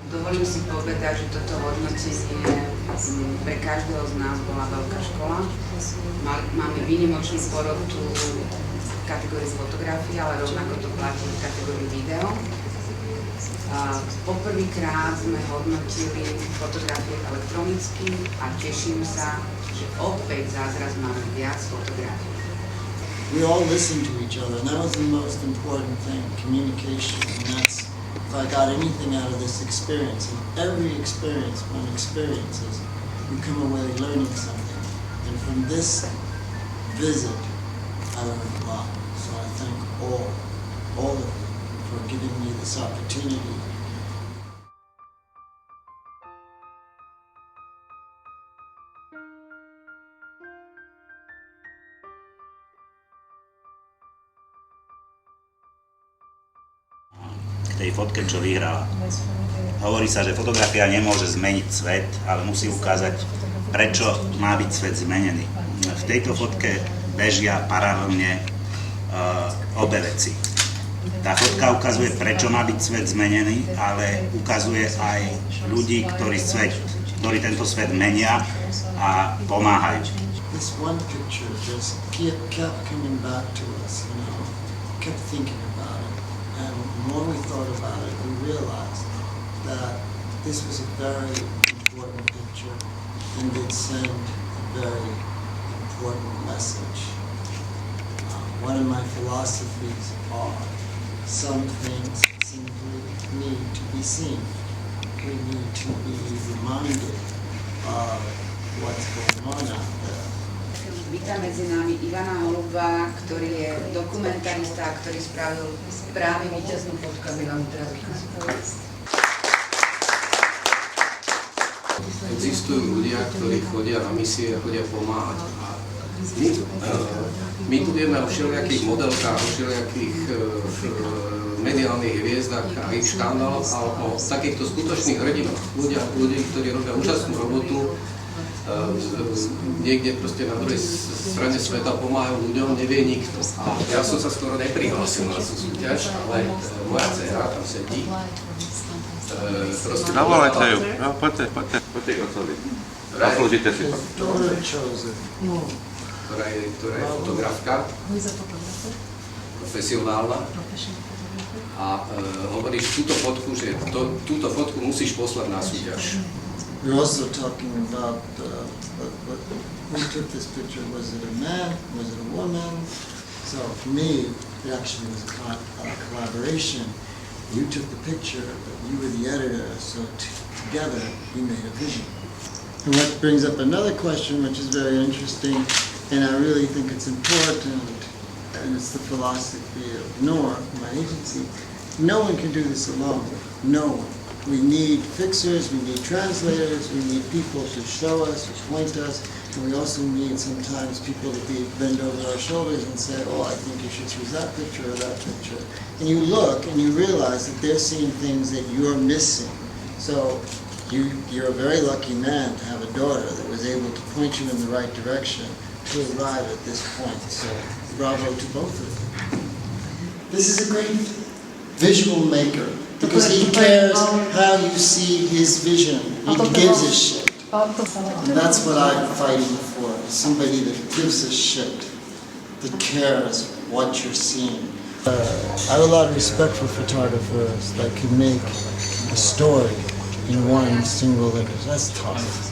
Dovolím si povedať, že toto hodnotenie pre každého z nás bola veľká škola. Máme výnimočnú porotu v kategórii fotografie, ale rovnako to platí v kategórii video. Poprvýkrát sme hodnotili fotografie elektronicky a teším sa, že opäť zázraz máme viac fotografií. We all listen to each other, and that was the most important thing, communication. And that's, if I got anything out of this experience, and every experience, one experiences, you come away learning something. And from this visit, I learned a lot. So I thank all of you for giving me this opportunity. Tej fotke, čo vyhrala. Hovorí sa, že fotografia nemôže zmeniť svet, ale musí ukázať, prečo má byť svet zmenený. V tejto fotke bežia paralelne obe veci. Tá fotka ukazuje, prečo má byť svet zmenený, ale ukazuje aj ľudí, ktorí tento svet menia a pomáhajú. This one picture just kept coming back to us, you know, kept thinking about it. And the more we thought about it, we realized that this was a very important picture and it sent a very important message. One of my philosophies are some things simply need to be seen. We need to be reminded of what's going on out there. Vítam medzi nami Ivana Holuba, ktorý je dokumentarista, ktorý spravil práve víťaznú fotku, aby vám teraz ukázal. Existujú ľudia, ktorí chodia na misie a chodia pomáhať. My tu vieme o všelijakých modelkách, o všelijakých mediálnych hviezdach a ich škandáloch, ale o takýchto skutočných hrdinoch. Ľudí, ktorí robia úžasnú robotu, niekde proste na druhej strane sveta pomáhajú ľuďom, nevie nikto. A ja som sa skoro neprihlásil na tú súťaž, ale moja dcera tam sedí. Zavolajte ju, no, poďte k otcovi. Zaslúžite si to. Ktorá je fotografka, profesionálna. A hovoríš túto fotku, že túto fotku musíš poslať na súťaž. We're also talking about who took this picture. Was it a man? Was it a woman? So for me, it actually was a collaboration. You took the picture, but you were the editor, so together we made a vision. And what brings up another question, which is very interesting, and I really think it's important, and it's the philosophy of NOR, my agency. No one can do this alone. No one. We need fixers, we need translators, we need people to show us, to point us, and we also need sometimes people to bend over our shoulders and say, oh, I think you should choose that picture or that picture. And you look and you realize that they're seeing things that you're missing. So you're a very lucky man to have a daughter that was able to point you in the right direction to arrive at this point. So bravo to both of you. This is a great visual maker. Because he cares how you see his vision. He gives a shit. And that's what I'm fighting for. Somebody that gives a shit. That cares what you're seeing. I have a lot of respect for photographers that can make a story in one single image. That's tough.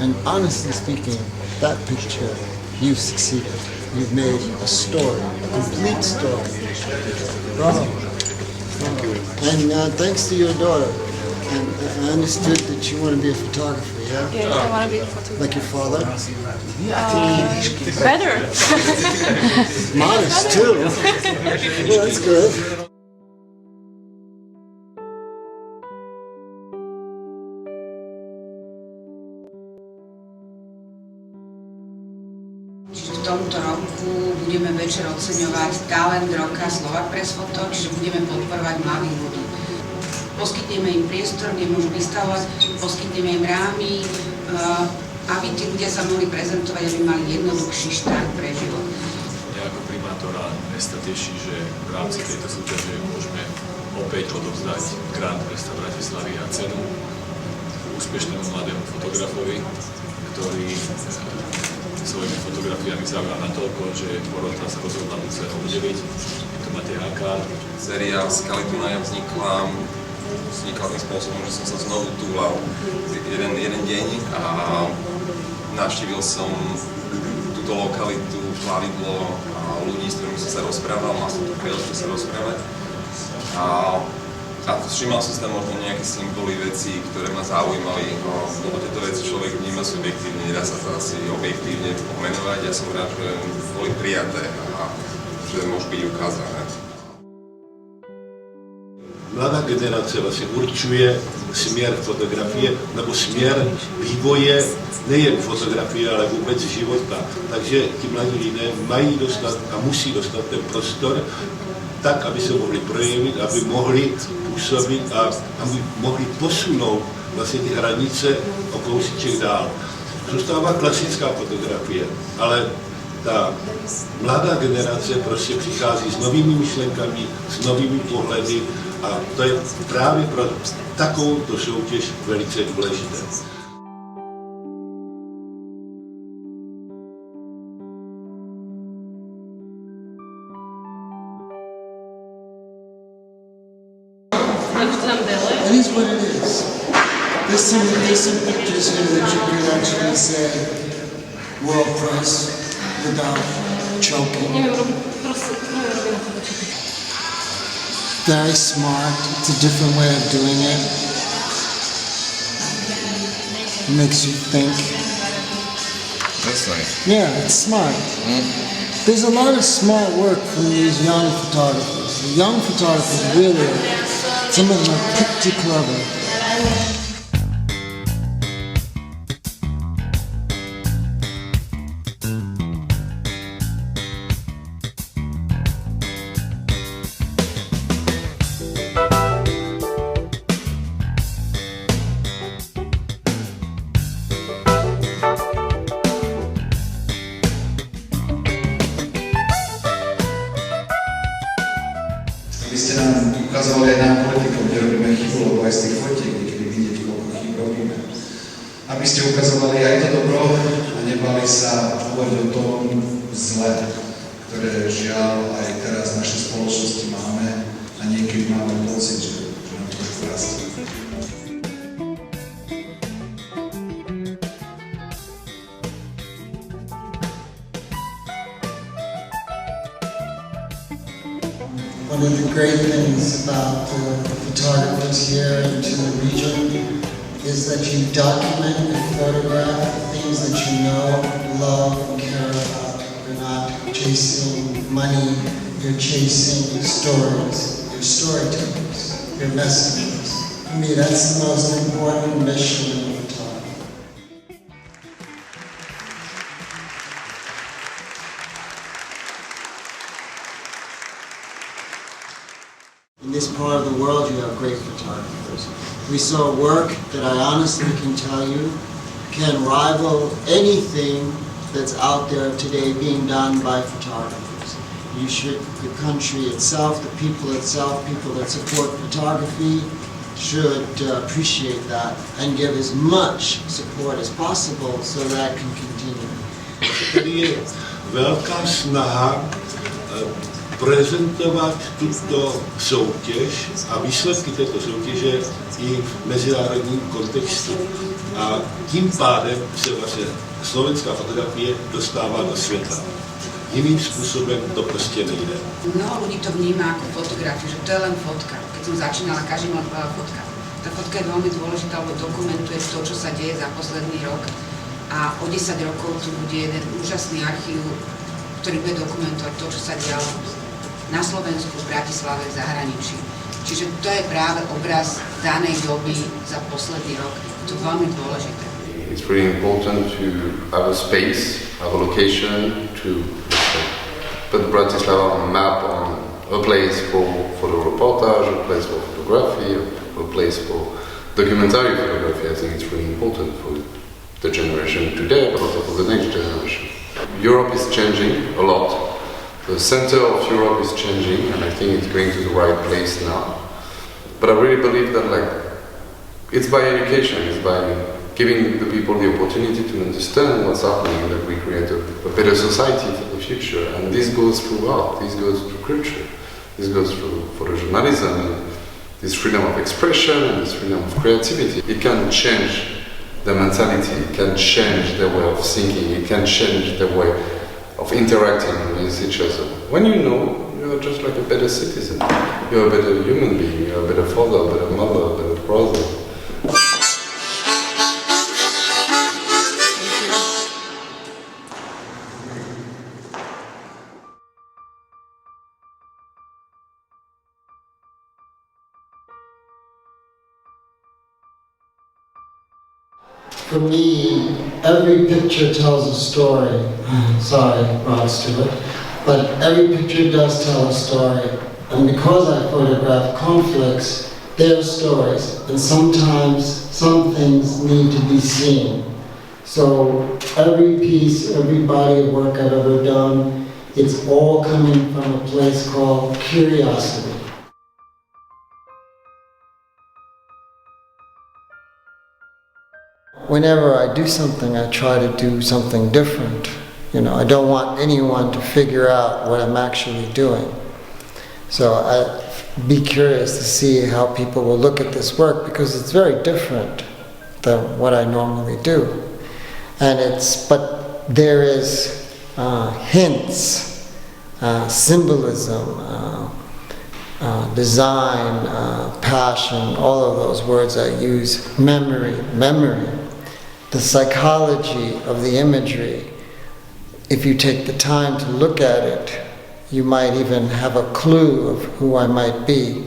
And honestly speaking, that picture, you've succeeded. You've made a story, a complete story. Bravo. And thanks to your daughter, and I understood that you want to be a photographer, yeah? Yeah, I want to be a photographer. Like your father? Better. Modest too. Well, that's good. V tomto roku budeme večer oceňovať talent roka SLOVAK Press Photo, čiže budeme podporovať mladých ľudí. Poskytneme im priestor, kde môžu vystavovať, poskytneme im rámy, aby tí ľudia sa mohli prezentovať, aby mali jednoduchší štart pre život. Mňa ako primátora mesta teší, že v rámci tejto súťaže môžeme opäť odovzdať grant mesta Bratislavy a cenu úspešnému mladému fotografovi, ktorý svojimi fotografiami zaujal natoľko, že porota sa rozhodla mu sa udeliť. Je to Matej Hakár. Séria Skaly Dunaja vznikla tým spôsobom, že som sa znovu túlal jeden deň a navštívil som túto lokalitu, plavidlo a ľudí, s ktorými som sa rozprával, mal som tu príležitosť sa rozprávať. A všímal som si tam možno nejaké symboly, veci, ktoré ma zaujímali. Lebo tieto veci človek vníma subjektívne, nedá sa to asi objektívne pomenovať. Ja som rád, že boli prijaté a že môžu byť ukázané. Mladá generace vlastně určuje směr fotografie nebo směr vývoje nejen fotografie, ale vůbec života. Takže ti mladí lidé mají dostat a musí dostat ten prostor tak, aby se mohli projevit, aby mohli působit a aby mohli posunout vlastně ty hranice o kousíček dál. Zůstává klasická fotografie, ale ta mladá generace prostě přichází s novými myšlenkami, s novými pohledy a to je právě pro takovouto soutěž velice důležité. It is what it is. There's some pictures here that you can actually say world press without choking. Very smart. It's a different way of doing it. It makes you think. That's nice. Yeah, it's smart. There's a lot of smart work from these young photographers. The young photographers really, some of them are pretty clever. Vy ste nám ukázali aj nám politikov, kde robíme chybu, lebo aj z tých fotiek niekedy vidieť, koľko chýb robíme. Aby ste ukazovali aj to dobro a nebali sa hovoriť o tom zle, ktoré žiaľ aj teraz v našej spoločnosti máme a niekedy máme pocit, že nám trošku rastie. One of the great things about the photographers here and to the region is that you document and photograph things that you know, love, and care about. You're not chasing money, you're chasing stories. You're storytellers, you're messengers. For me, that's the most important mission in photography. In this part of the world, you have great photographers. We saw work that I honestly can tell you can rival anything that's out there today being done by photographers. You should, the country itself, the people that support photography should appreciate that and give as much support as possible so that can continue. Tady je velká snaha prezentovat tuto soutěž a výsledky této soutěže i v mezinárodním kontextu. A tím pádem se vlastně slovenská fotografie dostává do světa. Jiným způsobem to prostě nejde. Mnoho ľudí to vníma ako fotografiu, že to je len fotka. Keď som začínala, každý mal fotka. Tá fotka je veľmi dôležitá, lebo dokumentuje to, čo sa deje za posledný rok. A o 10 rokov tu bude jeden úžasný archív, ktorý bude dokumentovať to, čo sa dialo na Slovensku, v Bratislave, v zahraničí. Čiže to je práve obraz danej doby za posledný rok. To je veľmi dôležité. It's really important to have a space, have a location to put Bratislava on a map, on a place for photo reportage, a place for photography, a place for documentary photography. I think it's really important for the generation today, but also for the next generation. Europe is changing a lot. The center of Europe is changing, and I think it's going to the right place now. But I really believe that like it's by education, it's by giving the people the opportunity to understand what's happening that we create a better society for the future. And this goes through art, this goes through culture, this goes through photojournalism, and this freedom of expression and this freedom of creativity. It can change the mentality, it can change the way of thinking, it can change the way of interacting with each other. When you know, you're just like a better citizen, you're a better human being, you're a better father, a better mother, a better brother. For me, every picture tells a story. Sorry, Rod Stewart. But every picture does tell a story. And because I photograph conflicts, they're stories. And sometimes some things need to be seen. So every piece, every body of work I've ever done, it's all coming from a place called curiosity. Whenever I do something, I try to do something different. You know, I don't want anyone to figure out what I'm actually doing. So I'd be curious to see how people will look at this work, because it's very different than what I normally do. But there is hints, symbolism, design, passion, all of those words I use, memory, the psychology of the imagery. If you take the time to look at it, you might even have a clue of who I might be.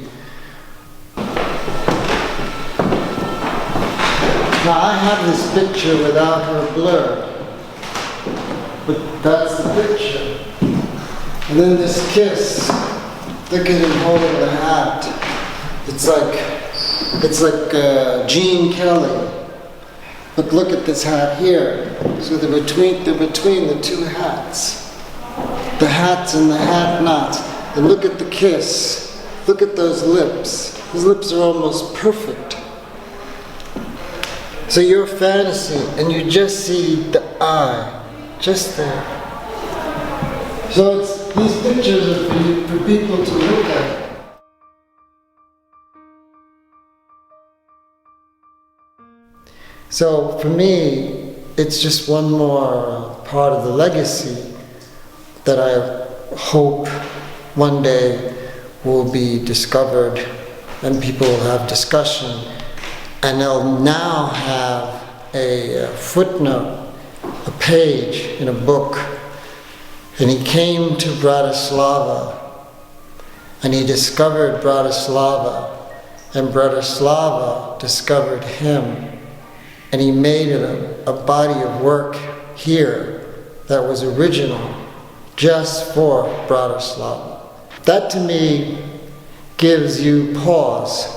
Now I have this picture without her blur, but that's the picture. And then this kiss, look at him holding the hat. It's like Gene Kelly. But look at this hat here. So they're between the two hats. The hats and the hat knots. And look at the kiss. Look at those lips. His lips are almost perfect. So your fantasy, and you just see the eye, just there. So these pictures are for people to look at. So for me, it's just one more part of the legacy that I hope one day will be discovered and people will have discussion, and they'll now have a footnote, a page in a book. And he came to Bratislava, and he discovered Bratislava, and Bratislava discovered him. And he made a body of work here that was original, just for Bratislava. That to me gives you pause,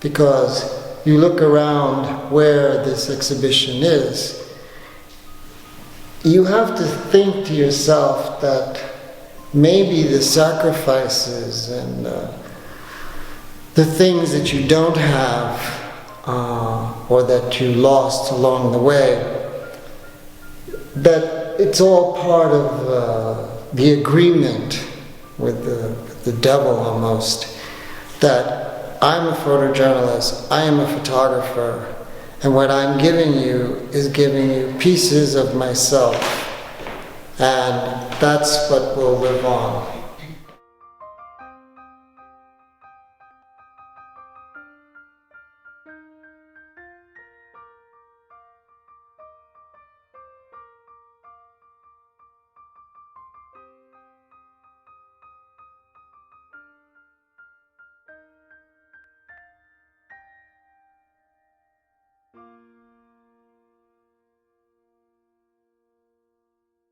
because you look around where this exhibition is, you have to think to yourself that maybe the sacrifices and the things that you don't have or that you lost along the way, that it's all part of the agreement with the devil almost, that I'm a photojournalist, I am a photographer, and what I'm giving you is giving you pieces of myself, and that's what will live on.